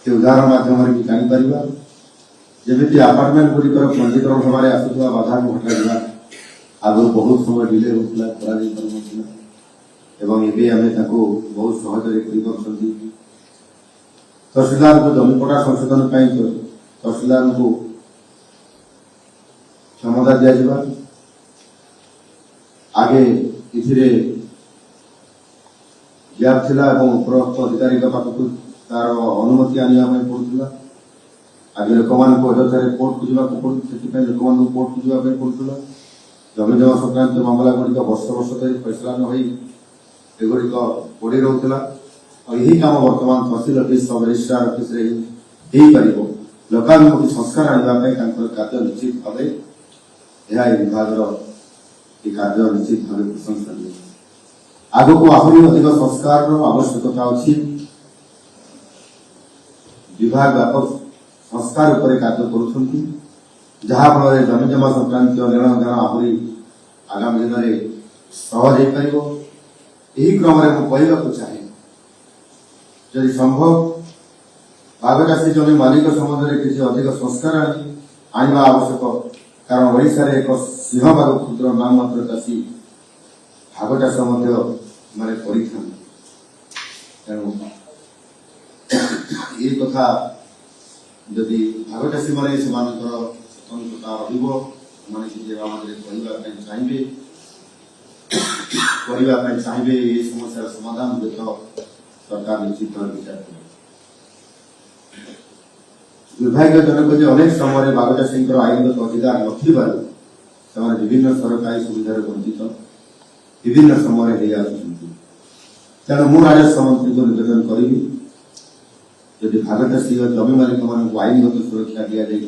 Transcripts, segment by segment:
से उदाहरण माध्यम भी जापर जमी आपार्टमेंट गुड़िकर पंजीकरण सभा आसूला बाधा को हटा आगु बहुत समय डिले होता बहुत सहज तहसीलदार को जमीपटा संशोधन तहसीलदार को क्षमता दिया आगे इथिरे गैप थिला उपरोक्त अधिकारी पाखक तार अनुमति आने पड़ूला आगे लोक कोर्ट को जावाक पड़े लोक कोर्ट को जावाक पड़ूला जमी जमा संक्रांत मामला गुड़िक वर्ष वर्ष धरी फैसला नगुड़िक पड़ रोला यही कम बर्तमान तहसील अफिस सब रजिस्ट्रार अफिस लोकाभिमुखी संस्कार आने कार्य निश्चित भाव विभाग कार्य निश्चित भाव प्रशंसनीय आग को आहरी अधिक संस्कार आवश्यकता अच्छी विभाग व्यापक संस्कार उपर कार्य कर जहाँफल जमी जमा संक्रांत लेन देन आहरी आगामी दिन में सहज हो पार यही क्रम में कहवाक चाहे जदि संभव बागचाषी जमी मालिक संबंध में किसी अधिक संस्कार आने आवश्यक कारण ओडिशा रे एक सिंहभाग क्षुद्र नाम मात्र चाषी भाग चाष माने तेणु ये कथा जदि भाग चाषी मैंने स्वतंत्रता चाहिए ये समस्या समाधान जो सरकार निश्चित विचार कर दुर्भाग्य जनक अनेक समय बाग चाषी आईनगत अधिकार न विभिन्न सरकारी सुविधार वंचित विभिन्न समय तेणु मु राजस्व मंत्री को निवेदन करी यदि भाग चाषी जमी मालिक मान आईनगत सुरक्षा दि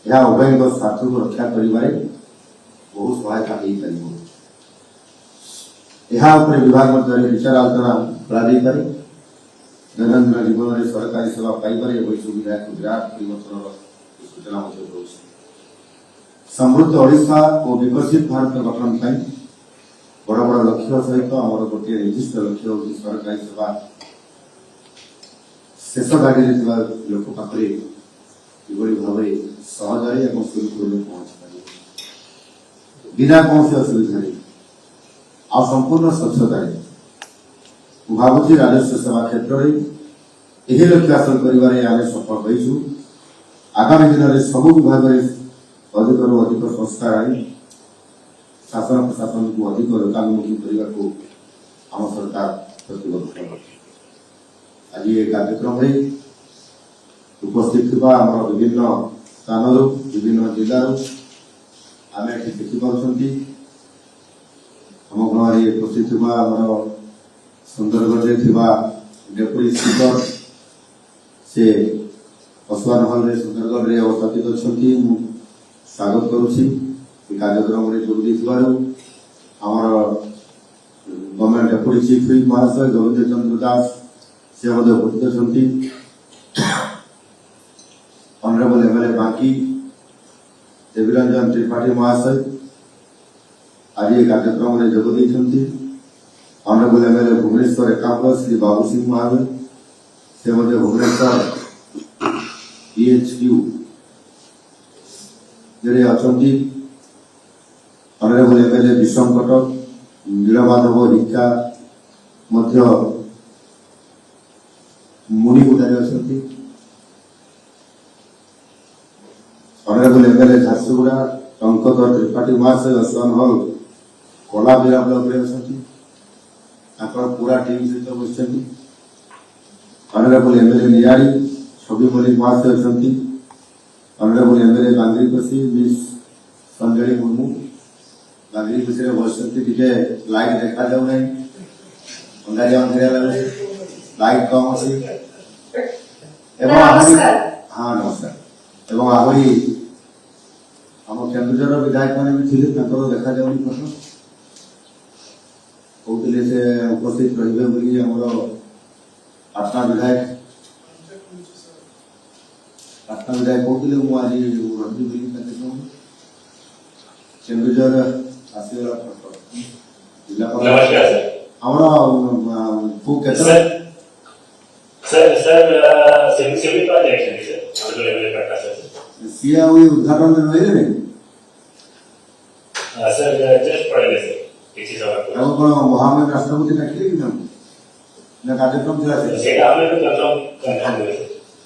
जापर उभय स्वार्थ को रक्षा कर बहुत सहायता हो पार यह विभाग मध्य विचार आलोचना कर दैनंदिन जीवन में सरकारी सेवा पाइबारे सुविधा एक विराट परिवर्तन सूचना समृद्ध ओडिशा और विकसित भारत गठन बड़ बड़ लक्ष्य सहित आम गोटे निर्दिष्ट लक्ष्य हूँ सरकारी सेवा शेष गाड़ी लोक पाखे भाव सहज सुरुखुरु पहुंच पार बिना कौन असुविधा आ संपूर्ण स्वच्छता भावुँ राजस्व सेवा क्षेत्र में यही लक्ष्य हासिल कर सफल हो आगामी दिन में सब विभाग में अधिक रु अधिक संस्कार आई शासन प्रशासन को अधिक लोकाभिमुखी करने को आम सरकार प्रतिबद्ध आज ये कार्यक्रम में उपस्थित विभिन्न स्थान विभिन्न जिलूर आम ये देखिपुं आम गाँव उपस्थित सुंदरगढ़ डेपुटी स्पीकर से पशुआन हल में सुंदरगढ़ में अवस्थित अच्छा स्वागत करुच्ची कार्यक्रम में जोग आमर गवर्नमेंट डेपुटी चीफ व्हिप महाशय गोविंद चंद्र दास से उपस्थित अच्छा ऑनरेबल एमएलए बांकी देवीरंजन त्रिपाठी महाशय आज ये कार्यक्रम में जोग ऑनरेबल एमएलए भुवनेश्वर एकांक श्री बाबू सिंह महादेव से भुवनेश्वर PHQ जड़े अच्छा ऑनरेबल एमएलए विषम कटक नीलमाधव रिक्का मुनिगुड़ा अच्छा ऑनरेबल एमएलए झारसुगुड़ा टंकधर त्रिपाठी महाशय अस्वान हल कला बिरा ब्लॉक पूरा टीम सहित बस ऑनरेबल एमएलए नियाड़ी छवि मल्लिक महाशय अच्छा honourable MLA Bangriposi miss Sanjay Murmu Bangriposi बस लाइट देखा जाऊ ना अंदाजा लगे लाइट कम अच्छी हाँ नमस्कार आहरी आम केन्दुझर विधायक मैंने भी थे देखा जाऊनी प्रश्न कहते से उपस्थित रे पाटना विधायक कहते मुझे रही केन्दुझर आसगला जिला सर सिविल का देखिए सर आगे लेवल का सर सिया हुई उद्घाटन में नहीं रहे सर जस्ट पढ़े सर किसी सवाल को अब कौन मोहम्मद राष्ट्रपति रखले कि ना कार्यक्रम थिला से आपने तो कंफर्म हुए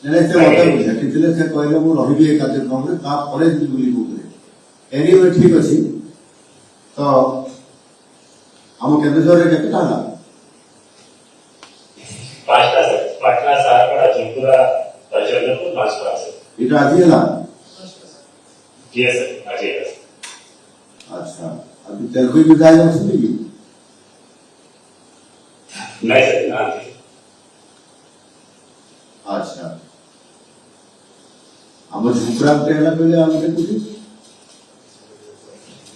नहीं से होता कितने से कहले मु रहिबी ए कार्यक्रम रे ता परे बुली बुले एनीवे ठीक अछि तो हम केंद्र रे केटा ना पाटना सारपड़ा झुमपुरा चंद्रपुर बांसपुरा सर इटा आज हला जी सर आज है अच्छा अभी तेलुगु विधायक असली की नहीं सर ना अच्छा हम झुमपुरा के हला पहले हम कुछ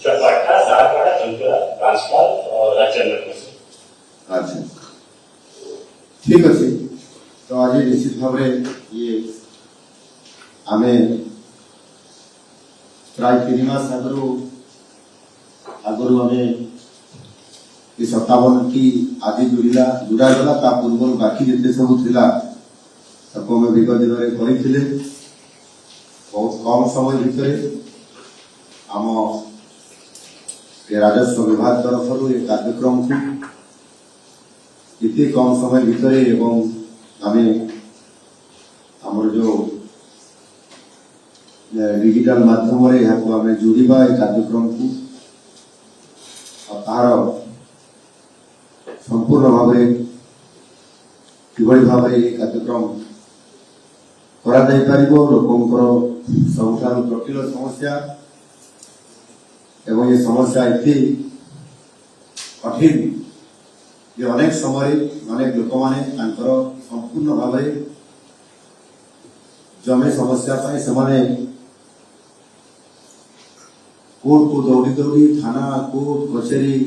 सर पाटना सारपड़ा झुमपुरा बांसपुरा और चंद्रपुर अच्छा ठीक अच्छे तो आज निश्चित भाव ये आमे प्राय 3 मास आगु आमे ये 57 की आज जुड़ा गला पूर्व बाकी जिते सब थिला सबको मैं विगत दिन में करते बहुत कम समय भितर आम राजस्व विभाग तरफ ये कार्यक्रम को इतने कम समय भितर एवं आमे हमर जो डिजिटल माध्यम रे यहाँ को आमे जोड़िबा ए कार्यक्रम को तार संपूर्ण भाव किभଳି भाव कार्यक्रम करा जाई परिबो लोकंकर सबठारु जटिल समस्या एवं ये समस्या इतनी कठिन ये अनेक समय अनेक लोक माने संपूर्ण भाव जमी समस्या से कोर्ट को दौड़ी दौड़ी थाना कोर्ट कचेरी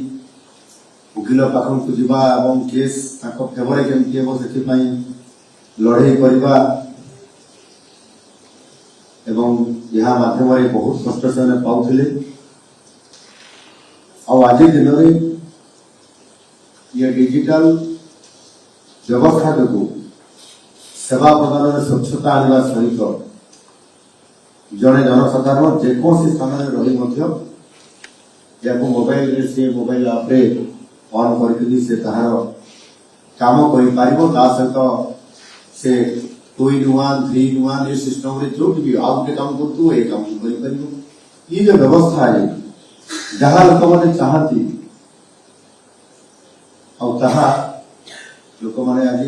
वकिल पाखन को जीवा एवं केस फेवर केमती हम से लड़े करवा एवं यह माध्यम बहुत कष्ट से पाते आज दिन में ये डिजिटल व्यवस्था जो सेवा प्रदान में स्वच्छता आने सहित जड़े जनसाधारण जेकोसी स्थान में रही मोबाइल से मोबाइल आप्रे ऑन करके से तार काम कर सहित से 2 in 1 3 in 1 ये सिस्टम रे जो भी आउ के काम करतु ए काम कर ये जो व्यवस्था है जहां लोक माने चाहती और ताहा लोक माने आज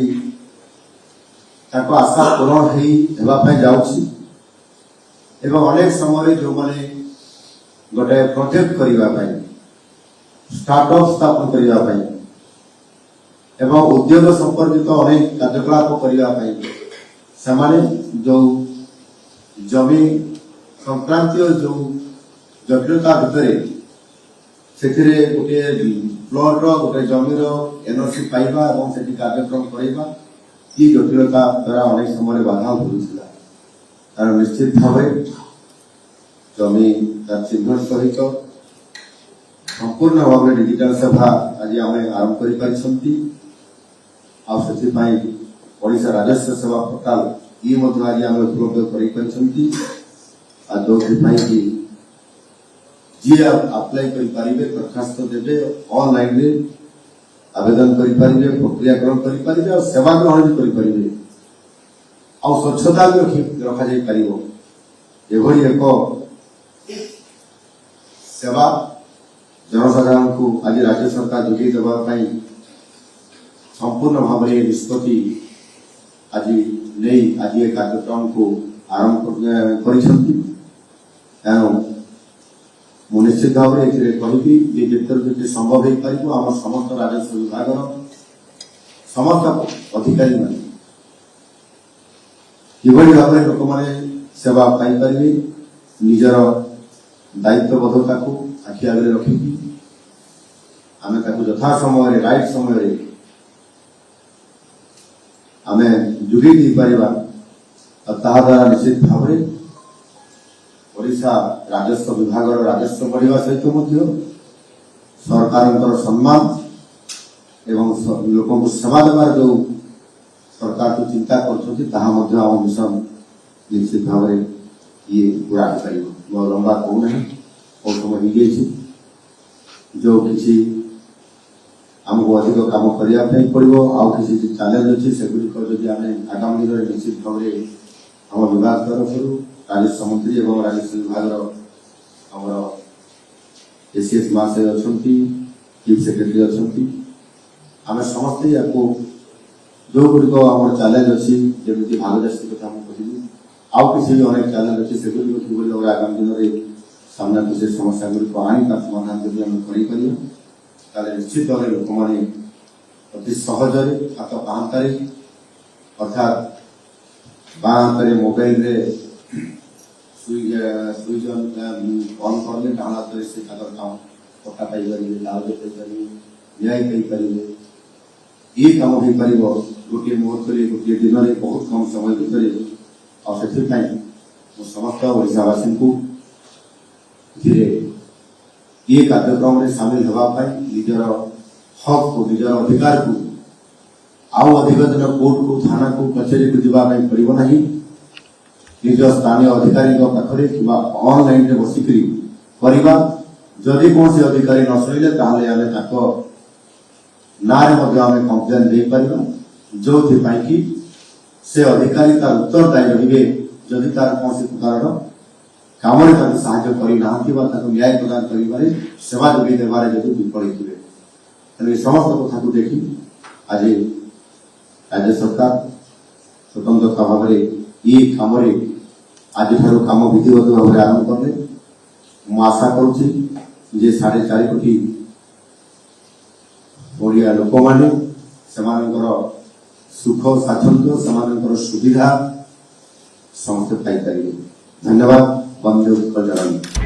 ताको आशा पूर्ण हेबा पे जाउछि एवं अनेक समय जो माने गोटे प्रोजेक्ट करिवा पे स्टार्टअप स्थापन करिवा पे एवं उद्योग संपर्कित अनेक कार्यकलाप करिवा पे समाने जो जमी संक्रांतीय जो जटिलता भितरे सेथिरे गोटे प्लॉट रो गोटे जमीर एनओसी पाइबा एवं सेठी कार्यक्रम करबा ये जटिलता द्वारा अनेक समय बाधा होउछिला कारण निश्चित भाव जमी चिन्ह सहित संपूर्ण भाव डिजिटल सेवा आज आम आरंभ कर ओडिशा राजस्व सेवा पोर्टाल ये आज आम उपलब्ध कर जो जी अप्लाई करें दरखास्त देवे ऑनलाइन रे आवेदन करें प्रक्रियाकरण करें और सेवा ग्रहण भी करें और स्वच्छता भी रखा जाई परिबो एभली एक सेवा जनसाधारण को आज राज्य सरकार जोगी देवा संपूर्ण भाव में निष्पत्ति आज नहीं आज ये कार्यक्रम को आरंभ कर निश्चित भाव में कहि जिते संभव हो पार आम समस्त राजस्व विभाग समस्त अधिकारी मान किभली भाव में लोक मैंने सेवा पाइपर निजर दायित्वबद्धता को आखि आगे रखिकी आम यथा समय राइट समय आम जोगे दे पारिबा द्वारा निश्चित भाव में ओडिशा राजस्व विभाग राजस्व बढ़िया सहित सरकार सम्मान एवं लोक सेवा देवार जो सरकार को चिंता कर मिशन निश्चित भाव में ये पूरा हो पार लंबा कहूना बहुत समय हो गई जो किसी आमको अधिक कम करने पड़ो आउ किसी चैलेंज अच्छी से गुड़िक आम आगामी दिन में निश्चित भाव में आम विभाग तरफ राजस्व मंत्री और राजस्व विभाग एसीएस महाशय अच्छा चीफ सेक्रेटरी अच्छा आम समस्ते या जो गुड़िक आम चैलेंज अच्छी जमी भागदर्शी कथा मुझे आउ किसी भी अनेक चैलेंज अच्छे से गुड़िक आगामी दिन में सामना को से समस्या गुड़िक आनी समाधान जब आम कर निश्चित भाव में लोक मैंने अति सहजरे हाथ पाहांतारे अर्थात बाँ हाथ मोबाइल सुइच ऑन करले डाउन हाथ से काम कटा पाई डाउनलोड पारे न्याय पारे ये कम हो पार गोटे मुहूर्त गोटे दिन में बहुत कम समय भितर समस्त ओडावासी को ये कार्यक्रम में सामिल होगा निजर हक को निजर अधिकार को आउ अधिक दिन कोर्ट को थाना को कचेरी को जावाई पड़ो ना निज स्थानीय अधिकारी पाखे कि ऑनलाइन रे बसिक करवा जदि कौन से अधिकारी न शुणिले ना कम्प्लेन दे पार जो कि से अधिकारी तार उत्तरदायी रही जदि तार कौन से प्रकार काम साहाय्य करना न्याय प्रदान कर सेवा जोगे देवार जदि विफल होते समस्त कथा को देखी आज राज्य सरकार स्वतंत्र भाव में ये कम आज कम विधिवत भाव में आरंभ कले मु आशा करुच्ची 4.5 कोटी ओडिया लोक मैंने सुख स्वाच्छंद्य सुविधा समस्त पाई। धन्यवाद। बंदे उत्तर जनानी।